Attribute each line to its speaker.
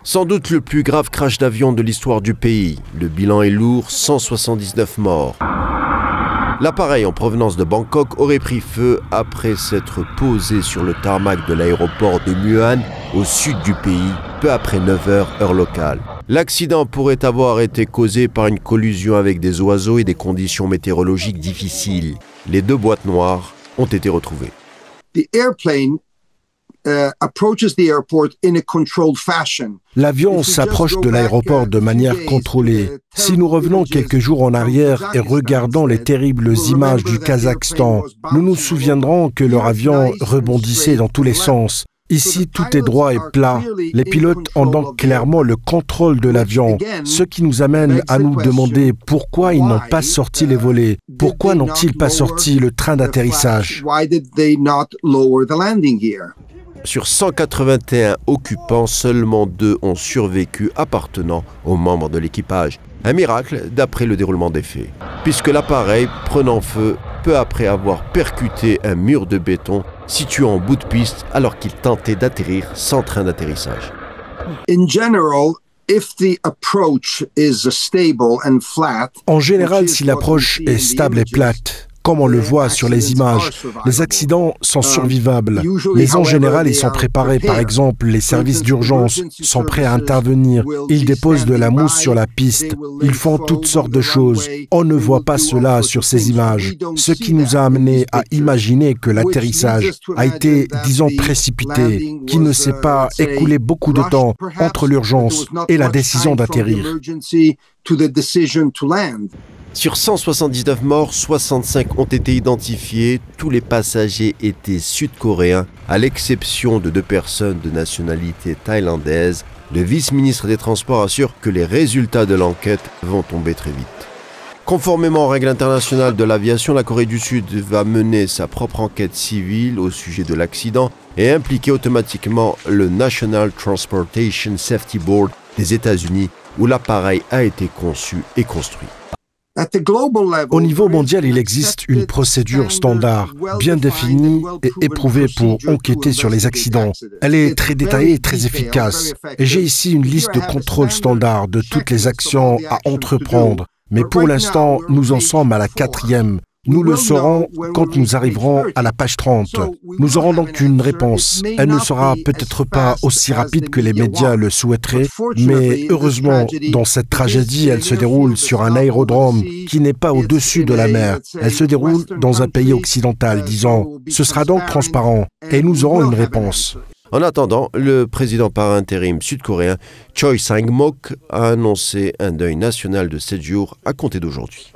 Speaker 1: Sans doute le plus grave crash d'avion de l'histoire du pays. Le bilan est lourd, 179 morts. L'appareil en provenance de Bangkok aurait pris feu après s'être posé sur le tarmac de l'aéroport de Muan, au sud du pays, peu après 9 h, heure locale. L'accident pourrait avoir été causé par une collision avec des oiseaux et des conditions météorologiques difficiles. Les 2 boîtes noires ont été retrouvées.
Speaker 2: L'avion s'approche de l'aéroport de manière contrôlée. Si nous revenons quelques jours en arrière et regardons les terribles images du Kazakhstan, nous nous souviendrons que leur avion rebondissait dans tous les sens. Ici, tout est droit et plat. Les pilotes ont donc clairement le contrôle de l'avion, ce qui nous amène à nous demander pourquoi ils n'ont pas sorti les volets, pourquoi n'ont-ils pas sorti le train d'atterrissage.
Speaker 1: Sur 181 occupants, seulement 2 ont survécu appartenant aux membres de l'équipage. Un miracle d'après le déroulement des faits, puisque l'appareil prenant feu peu après avoir percuté un mur de béton situé en bout de piste alors qu'il tentait d'atterrir sans train d'atterrissage.
Speaker 2: En général, si l'approche est stable et plate, comme on le voit sur les images, les accidents sont survivables. Mais en général, ils sont préparés. Par exemple, les services d'urgence sont prêts à intervenir. Ils déposent de la mousse sur la piste. Ils font toutes sortes de choses. On ne voit pas cela sur ces images. Ce qui nous a amené à imaginer que l'atterrissage a été, disons, précipité, qu'il ne s'est pas écoulé beaucoup de temps entre l'urgence et la décision d'atterrir.
Speaker 1: Sur 179 morts, 65 ont été identifiés. Tous les passagers étaient sud-coréens, à l'exception de 2 personnes de nationalité thaïlandaise. Le vice-ministre des Transports assure que les résultats de l'enquête vont tomber très vite. Conformément aux règles internationales de l'aviation, la Corée du Sud va mener sa propre enquête civile au sujet de l'accident et impliquer automatiquement le National Transportation Safety Board des États-Unis, où l'appareil a été conçu et construit.
Speaker 2: Au niveau mondial, il existe une procédure standard, bien définie et éprouvée pour enquêter sur les accidents. Elle est très détaillée et très efficace. Et j'ai ici une liste de contrôles standards de toutes les actions à entreprendre. Mais pour l'instant, nous en sommes à la 4e. Nous le saurons quand nous arriverons à la page 30. Nous aurons donc une réponse. Elle ne sera peut-être pas aussi rapide que les médias le souhaiteraient, mais heureusement, dans cette tragédie, elle se déroule sur un aérodrome qui n'est pas au-dessus de la mer. Elle se déroule dans un pays occidental, disons. Ce sera donc transparent et nous aurons une réponse.
Speaker 1: En attendant, le président par intérim sud-coréen Choi Sang-mok a annoncé un deuil national de 7 jours à compter d'aujourd'hui.